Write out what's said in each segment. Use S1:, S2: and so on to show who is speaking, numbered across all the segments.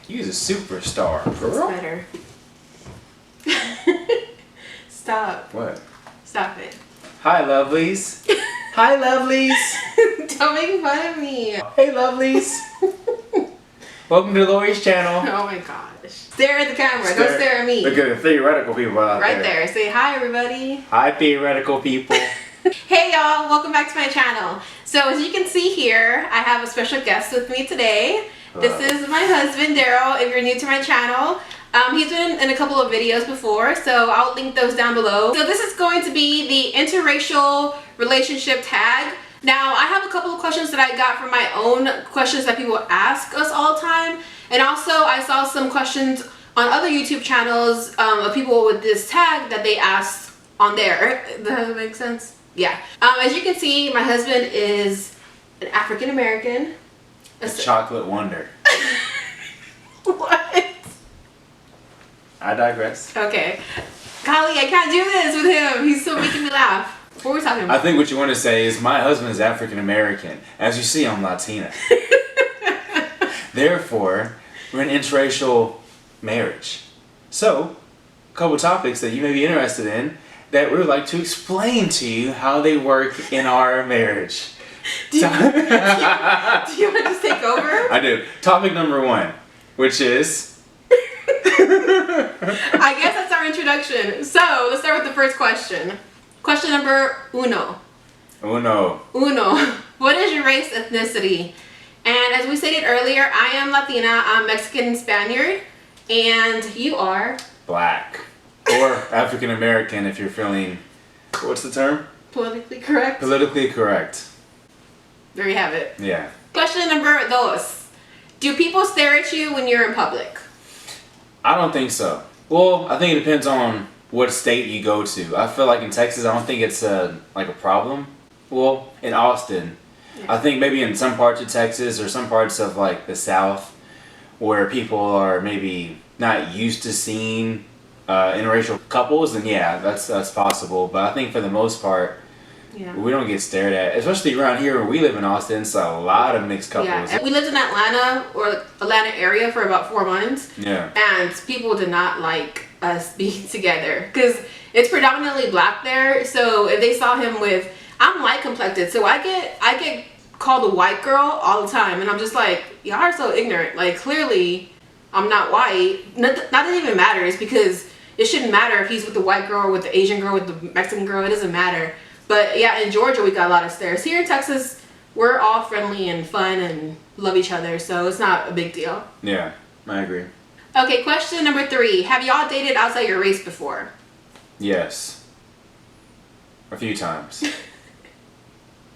S1: You's a superstar, girl.
S2: That's better. Stop.
S1: What?
S2: Stop it.
S1: Hi, lovelies. Hi, lovelies.
S2: Don't make fun of me.
S1: Hey, lovelies. Welcome to Lori's channel.
S2: Oh my gosh. Stare at the camera. Don't stare at me.
S1: Look at the theoretical people out
S2: right there. Say hi, everybody.
S1: Hi, theoretical people.
S2: Hey, y'all. Welcome back to my channel. So, as you can see here, I have a special guest with me today. This is my husband, Daryl, if you're new to my channel. He's been in a couple of videos before, so I'll link those down below. So this is going to be the interracial relationship tag. Now, I have a couple of questions that I got from my own questions that people ask us all the time. And also, I saw some questions on other YouTube channels of people with this tag that they asked on there. Does that make sense? Yeah. As you can see, my husband is an African American.
S1: A chocolate wonder.
S2: What?
S1: I digress.
S2: Okay. Golly, I can't do this with him. He's still making me laugh. What were we talking about?
S1: I think what you want to say is my husband is African American. As you see, I'm Latina. Therefore, we're in interracial marriage. So, a couple topics that you may be interested in that we would like to explain to you how they work in our marriage.
S2: Do you want to just take over?
S1: I do. Topic number 1, which is...
S2: I guess that's our introduction. So, let's start with the first question. Question number uno.
S1: Uno.
S2: What is your race, ethnicity? And as we stated earlier, I am Latina, I'm Mexican Spaniard, and you are?
S1: Black. Or African American if you're feeling, what's the term?
S2: Politically correct.
S1: Politically correct.
S2: There you have it.
S1: Yeah.
S2: Question number dos. Do people stare at you when you're in public?
S1: I don't think so. Well, I think it depends on what state you go to. I feel like in Texas, I don't think it's like a problem. Well, in Austin, yeah. I think maybe in some parts of Texas or some parts of like the South where people are maybe not used to seeing interracial couples, then yeah, that's possible. But I think for the most part, yeah, we don't get stared at, especially around here where we live in Austin. It's a lot of mixed couples.
S2: Yeah, and we lived in Atlanta area for about 4 months.
S1: Yeah. And
S2: people did not like us being together because it's predominantly black there. So if they saw him with, I'm light complected, so I get called a white girl all the time, and I'm just like, y'all are so ignorant. Like clearly, I'm not white. Not that it even matters because it shouldn't matter if he's with the white girl, with the Asian girl, with the Mexican girl. It doesn't matter. But yeah, in Georgia, we got a lot of stares. Here in Texas, we're all friendly and fun and love each other, so it's not a big deal.
S1: Yeah, I agree.
S2: Okay, question number 3. Have y'all dated outside your race before?
S1: Yes. A few times.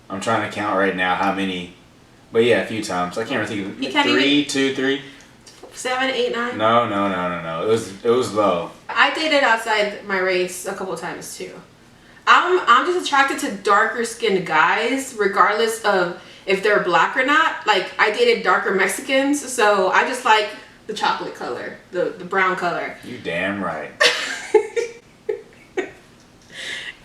S1: I'm trying to count right now how many, but yeah, a few times. I can't really think of 3, 2, 3.
S2: 7, 8, 9?
S1: No. It was low.
S2: I dated outside my race a couple times too. I'm just attracted to darker skinned guys regardless of if they're black or not. Like I dated darker Mexicans, so I just like the chocolate color, the brown color.
S1: You damn right.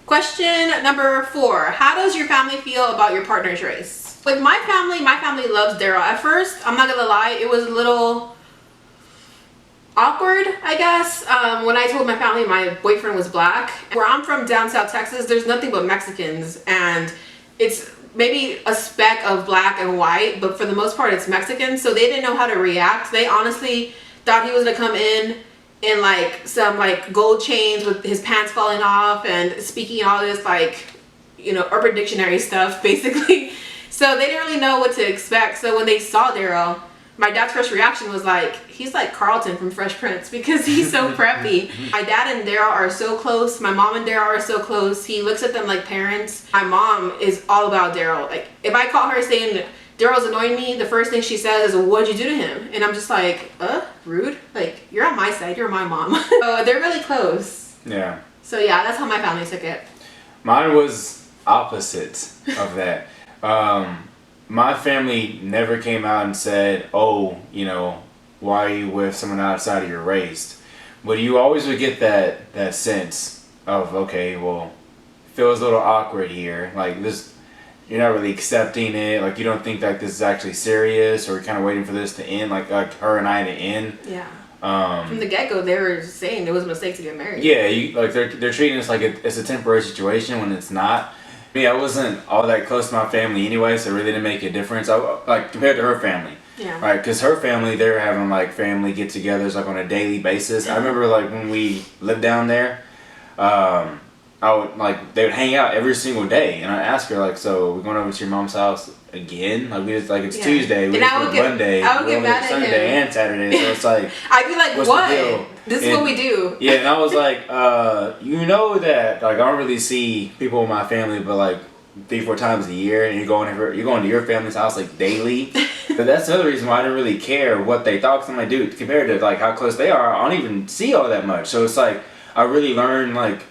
S2: Question number 4. How does your family feel about your partner's race? With my family loves Daryl. At first, I'm not gonna lie, it was a little awkward, I guess, when I told my family my boyfriend was black. Where I'm from, down South Texas, there's nothing but Mexicans, and it's maybe a speck of black and white, but for the most part it's Mexican, so they didn't know how to react. They honestly thought he was gonna come in like some like gold chains with his pants falling off and speaking all this like, you know, Urban Dictionary stuff basically. So they didn't really know what to expect. So when they saw Daryl, my dad's first reaction was like, he's like Carlton from Fresh Prince because he's so preppy. My dad and Daryl are so close. My mom and Daryl are so close. He looks at them like parents. My mom is all about Daryl. Like if I call her saying Daryl's annoying me, the first thing she says is, what'd you do to him? And I'm just like, rude? Like, you're on my side. You're my mom. So they're really close.
S1: Yeah.
S2: So yeah, that's how my family took it.
S1: Mine was opposite of that. My family never came out and said, oh, you know, why are you with someone outside of your race? But you always would get that sense of, okay, well, feels a little awkward here. Like this, you're not really accepting it. Like you don't think like this is actually serious, or you're kind of waiting for this to end, like her and I to end.
S2: Yeah. From the get go, they were saying it was a mistake to get married.
S1: Yeah, they're treating us like it's a temporary situation when it's not. I wasn't all that close to my family anyway, so it really didn't make a difference. Like compared to her family.
S2: Yeah.
S1: Right, because her family, they're having like family get-togethers like on a daily basis. I remember like when we lived down there, I would like they would hang out every single day, and I'd ask her like, "So we're going over to your mom's house again? Like we just like it's Tuesday, we just went Monday,
S2: I would get mad at
S1: Sunday and Saturday." So it's like
S2: I'd be like, "What? This is what we do."
S1: Yeah, and I was like, you know that like I don't really see people in my family, but like 3-4 times a year, and you're going to your family's house like daily. But that's the other reason why I didn't really care what they thought. Cause I'm like, dude, compared to like how close they are, I don't even see all that much. So it's like I really learned like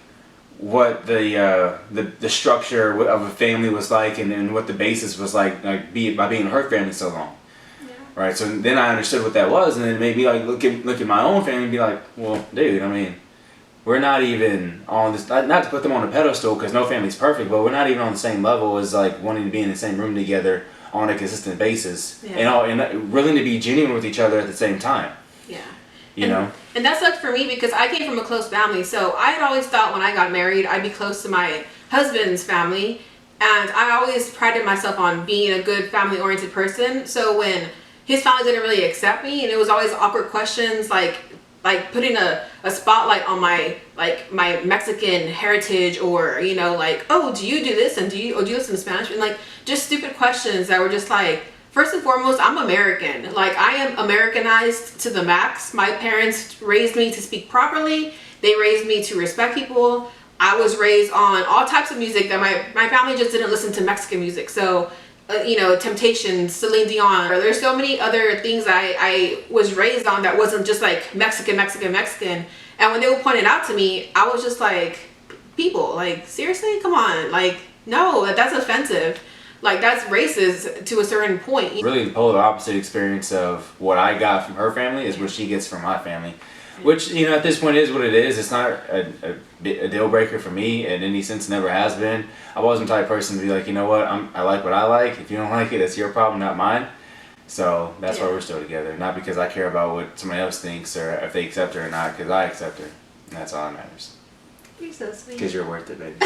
S1: what the structure of a family was like, and what the basis was like by being in her family so long. Yeah. Right. So then I understood what that was, and then it made me like look at my own family and be like, well, dude, I mean, we're not even on this, not to put them on a pedestal because no family's perfect, but we're not even on the same level as like wanting to be in the same room together on a consistent basis. Yeah. And willing to be genuine with each other at the same time. Yeah. You know?
S2: And that sucked for me because I came from a close family. So I had always thought when I got married, I'd be close to my husband's family. And I always prided myself on being a good family-oriented person. So when his family didn't really accept me, and it was always awkward questions like putting a spotlight on my Mexican heritage, or like, oh, do you do this, and do you listen to Spanish, and like just stupid questions that were just like, first and foremost, I'm American. Like I am Americanized to the max. My parents raised me to speak properly. They raised me to respect people. I was raised on all types of music that my family just didn't listen to Mexican music. So Temptations, Celine Dion. There's so many other things I was raised on that wasn't just like Mexican. And when they would point it out to me, I was just like, people, like seriously, come on, like no, that's offensive. Like that's racist to a certain point.
S1: Really, the polar opposite experience of what I got from her family is what she gets from my family. Which, at this point is what it is. It's not a deal breaker for me in any sense, never has been. I wasn't the type of person to be like, you know what, I like what I like. If you don't like it, it's your problem, not mine. So that's why we're still together. Not because I care about what somebody else thinks or if they accept her or not, because I accept her. And that's all that matters.
S2: You're so sweet.
S1: Because you're worth it, baby.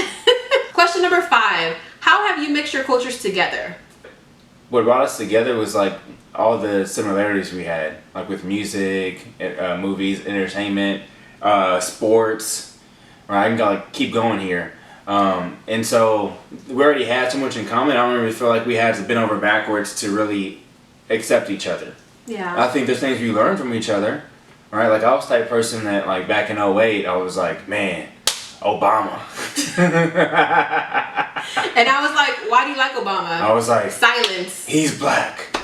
S2: Question number 5. How have you mixed your cultures together?
S1: What brought us together was like all the similarities we had, like with music, movies, entertainment, sports. Right, I can like keep going here. And so we already had so much in common. I don't really feel like we had to bend over backwards to really accept each other. Yeah. I think there's things we learn from each other. Right, like I was the type of person that like back in 2008, I was like, man, Obama.
S2: And I was like, why do you like Obama?
S1: I was like,
S2: silence.
S1: He's black.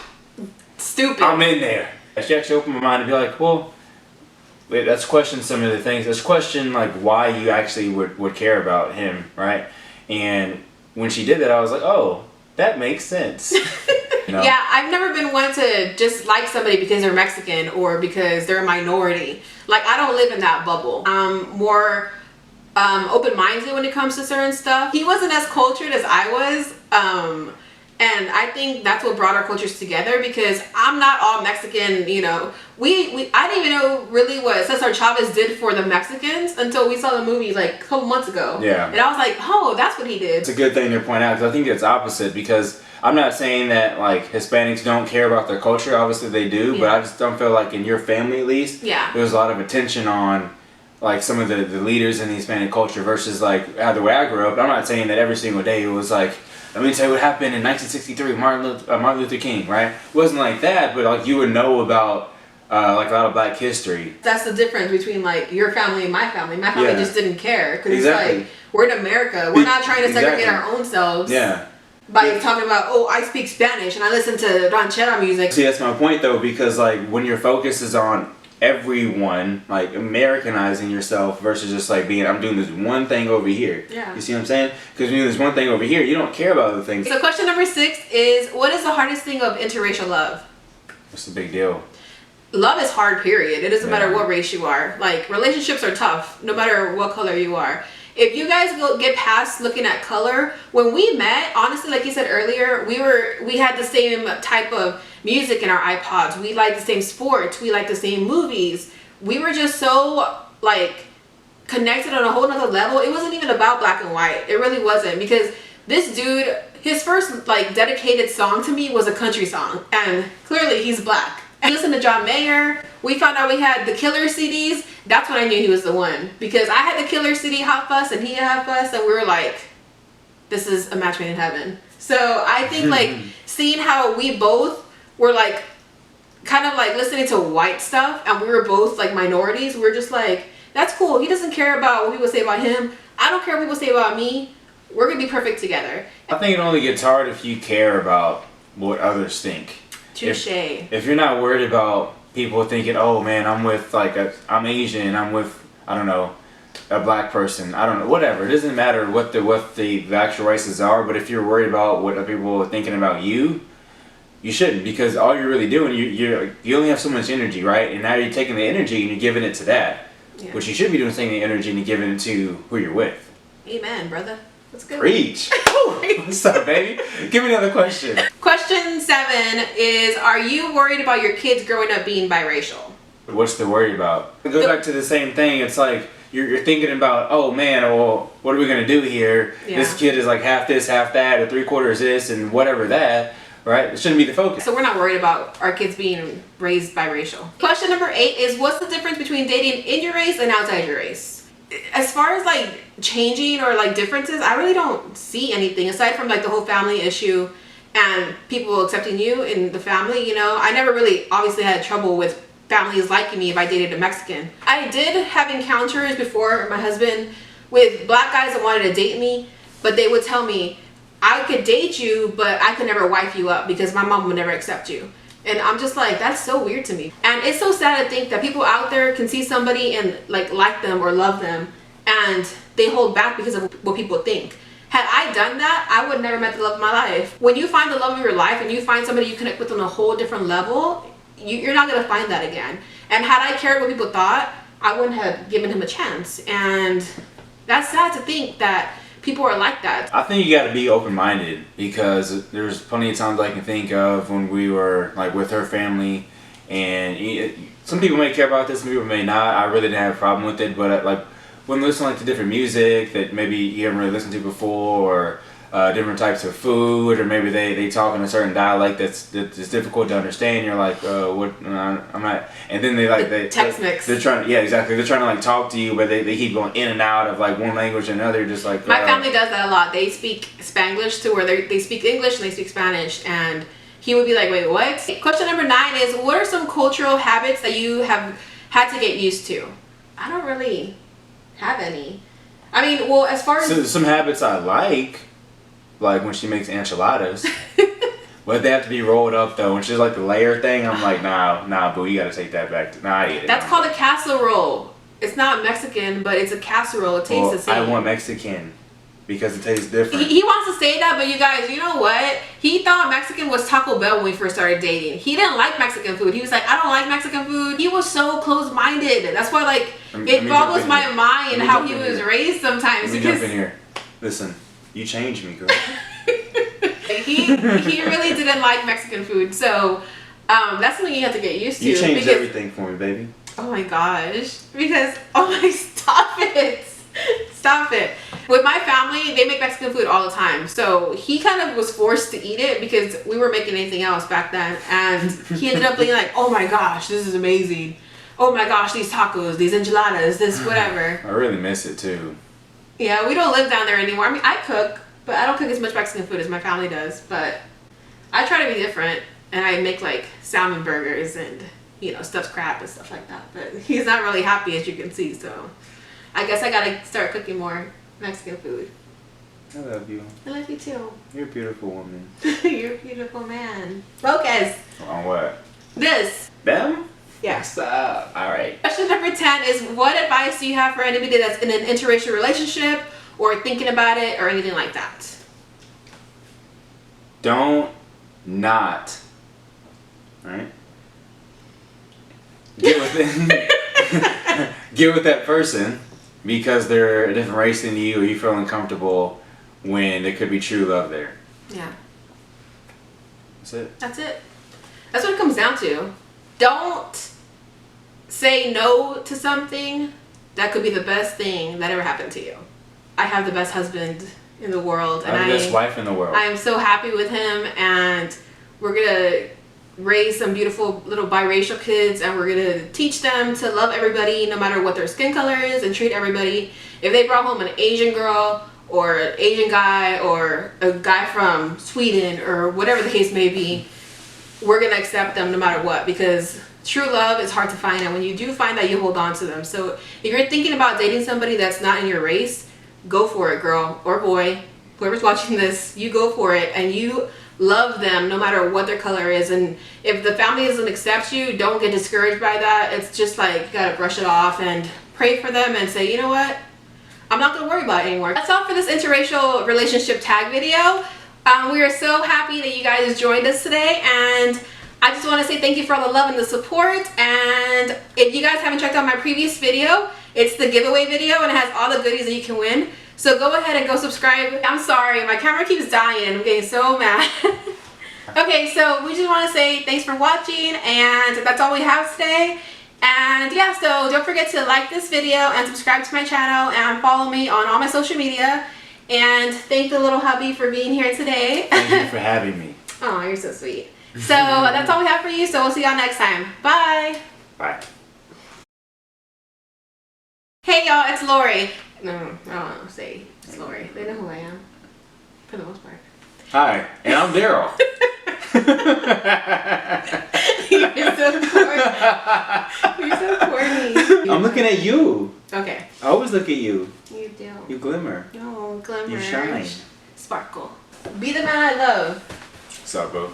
S2: Stupid.
S1: I'm in there. She actually opened my mind to be like, well, let's question some of the things. Let's question like why you actually would care about him, right? And when she did that, I was like, oh, that makes sense. Yeah,
S2: I've never been one to just like somebody because they're Mexican or because they're a minority. Like I don't live in that bubble. I'm more open-minded when it comes to certain stuff. He wasn't as cultured as I was, and I think that's what brought our cultures together, because I'm not all Mexican. I didn't even know really what Cesar Chavez did for the Mexicans until we saw the movie like a couple months ago. Yeah, and I was like, oh, that's what he did.
S1: It's a good thing to point out, because I think it's opposite, because I'm not saying that like Hispanics don't care about their culture. Obviously they do, but I just don't feel like in your family at least, there's a lot of attention on like some of the leaders in the Hispanic culture versus like the way I grew up. I'm not saying that every single day it was like, let me tell you what happened in 1963, Martin Luther King, right? It wasn't like that, but like you would know about like a lot of black history.
S2: That's the difference between like your family and my family. My family just didn't care, because it's like, we're in America. We're not trying to segregate our own selves. Yeah. By talking about, oh, I speak Spanish and I listen to ranchera music.
S1: See, that's my point though, because like when your focus is on everyone, like Americanizing yourself versus just like being, I'm doing this one thing over here. Yeah. You see what I'm saying? Because when you do this one thing over here, you don't care about other things.
S2: So question number 6 is, what is the hardest thing of interracial love?
S1: What's the big deal?
S2: Love is hard, period. It doesn't matter what race you are. Like, relationships are tough, no matter what color you are. If you guys get past looking at color, when we met, honestly, like you said earlier, we had the same type of music in our iPods. We liked the same sports. We liked the same movies. We were just so like connected on a whole nother level. It wasn't even about black and white. It really wasn't, because this dude, his first like dedicated song to me was a country song, and clearly he's black. And listen to John Mayer. We found out we had the Killer CDs. That's when I knew he was the one, because I had the Killer CD Hot Fuss and he had Hot Fuss, and we were like, this is a match made in heaven. So I think like seeing how we both were like kind of like listening to white stuff, and we were both like minorities, we were just like, that's cool. He doesn't care about what people say about him. I don't care what people say about me. We're gonna be perfect together.
S1: I think it only gets hard if you care about what others think.
S2: Touche.
S1: If you're not worried about people thinking, oh man, I'm with like I'm Asian, I'm with, I don't know, a black person, I don't know, whatever. It doesn't matter what the actual races are, but if you're worried about what people are thinking about you, you shouldn't, because all you're really doing, you only have so much energy, right? And now you're taking the energy and you're giving it to that.
S2: Yeah.
S1: What you should be doing is taking the energy and you're giving it to who you're with.
S2: Amen, brother. That's good.
S1: Preach. What's up, baby? Give me another question.
S2: Question 7 is, are you worried about your kids growing up being biracial?
S1: What's to worry about? It goes back to the same thing. It's like you're thinking about, oh man, well, what are we gonna do here?
S2: Yeah.
S1: This kid is like half this, half that, or 3/4 this, and whatever that. Right? It shouldn't be the focus.
S2: So we're not worried about our kids being raised biracial. Question number 8 is, what's the difference between dating in your race and outside your race? As far as like changing or like differences, I really don't see anything aside from like the whole family issue and people accepting you in the family. You know, I never really obviously had trouble with families liking me if I dated a Mexican. I did have encounters before my husband with black guys that wanted to date me, but they would tell me, I could date you, but I could never wife you up because my mom would never accept you. And I'm just like, that's so weird to me. And it's so sad to think that people out there can see somebody and like them or love them, and they hold back because of what people think. Had I done that, I would never met the love of my life. When you find the love of your life and you find somebody you connect with on a whole different level, you're not gonna find that again. And had I cared what people thought, I wouldn't have given him a chance. And that's sad to think that people are like that.
S1: I think you got to be open-minded, because there's plenty of times I can think of when we were like with her family, and some people may care about this, some people may not. I really didn't have a problem with it, but like when listening like to different music that maybe you haven't really listened to before, or different types of food, or maybe they talk in a certain dialect that's difficult to understand. You're like, what? I'm not. And then they
S2: text mix.
S1: They're trying. Yeah, exactly. They're trying to like talk to you, but they keep going in and out of like one language and another. Just like
S2: my family does that a lot. They speak Spanglish to where they speak English and they speak Spanish, and he would be like, wait, what? Question number 9 is, what are some cultural habits that you have had to get used to? I don't really have any. I mean, well, as far as
S1: some habits I like when she makes enchiladas, but they have to be rolled up though. When she's like the layer thing, I'm like, nah, boo, you gotta take that back. Nah, I eat it.
S2: That's called a casserole. It's not Mexican, but it's a casserole. It tastes the same.
S1: I want Mexican because it tastes different.
S2: He wants to say that, but you guys, you know what? He thought Mexican was Taco Bell when we first started dating. He didn't like Mexican food. He was like, I don't like Mexican food. He was so closed-minded. That's why, like, it boggles my mind how he was raised sometimes.
S1: Let me jump in here. Listen, you changed me, girl.
S2: he really didn't like Mexican food, so that's something you have to get used to.
S1: You changed everything for me, baby.
S2: Oh my gosh. Because, stop it. With my family, they make Mexican food all the time. So he kind of was forced to eat it because we were making anything else back then. And he ended up being like, oh my gosh, this is amazing. Oh my gosh, these tacos, these enchiladas, this whatever.
S1: I really miss it too.
S2: Yeah, we don't live down there anymore. I mean, I cook, but I don't cook as much Mexican food as my family does. But I try to be different. And I make like salmon burgers and, stuffed crab and stuff like that. But he's not really happy, as you can see. So I guess I gotta start cooking more Mexican food.
S1: I love you.
S2: I love you too.
S1: You're a beautiful woman.
S2: You're a beautiful man. Focus.
S1: On what?
S2: This.
S1: Them?
S2: Yeah.
S1: What's up? All right.
S2: Question number 10 is, what advice do you have for anybody that's in an interracial relationship or thinking about it or anything like that?
S1: Don't not. All right? Get with it. Get with that person because they're a different race than you, or you feel uncomfortable when there could be true love there.
S2: Yeah.
S1: That's it.
S2: That's it. That's what it comes down to. Don't say no to something that could be the best thing that ever happened to you. I have the best husband in the world.
S1: I have the best wife in the world.
S2: I am so happy with him, and we're going to raise some beautiful little biracial kids, and we're going to teach them to love everybody no matter what their skin color is, and treat everybody. If they brought home an Asian girl or an Asian guy or a guy from Sweden or whatever the case may be, we're going to accept them no matter what, because true love is hard to find, and when you do find that, you hold on to them. So if you're thinking about dating somebody that's not in your race, go for it, girl or boy. Whoever's watching this, you go for it, and you love them no matter what their color is. And if the family doesn't accept you, don't get discouraged by that. It's just like, you gotta brush it off and pray for them and say, you know what, I'm not gonna worry about it anymore. That's all for this interracial relationship tag video. We are so happy that you guys joined us today, and I just want to say thank you for all the love and the support. And if you guys haven't checked out my previous video, it's the giveaway video, and it has all the goodies that you can win. So go ahead and go subscribe. I'm sorry, my camera keeps dying. I'm getting so mad. Okay, so we just want to say thanks for watching, and that's all we have today. And yeah, so don't forget to like this video and subscribe to my channel and follow me on all my social media. And thank the little hubby for being here today.
S1: Thank you for having me.
S2: Oh, you're so sweet. So that's all we have for you. So we'll see y'all next time. Bye.
S1: Bye.
S2: Hey y'all, it's Lori. No, I don't want to say it's Lori. They know who I am, for the most part.
S1: Hi, and I'm Daryl.
S2: You're so corny. You're so corny.
S1: I'm looking at you.
S2: Okay.
S1: I always look at you.
S2: You do.
S1: You glimmer.
S2: No, glimmer.
S1: You shine.
S2: Sparkle. Be the man I love.
S1: What's up, bro?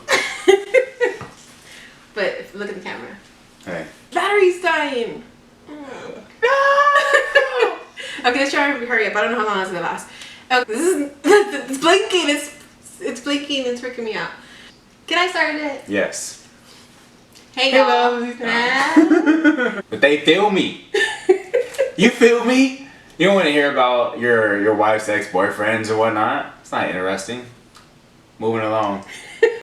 S2: But look at the camera.
S1: Hey.
S2: Battery's dying.
S1: No!
S2: Okay, let's try and hurry up. I don't know how long it's gonna last. Okay, this is it's blinking. It's blinking. It's freaking me out. Can I start it?
S1: Yes.
S2: Hey y'all.
S1: But they feel me. You feel me? You don't want to hear about your wife's ex-boyfriends or whatnot. It's not interesting. Moving along.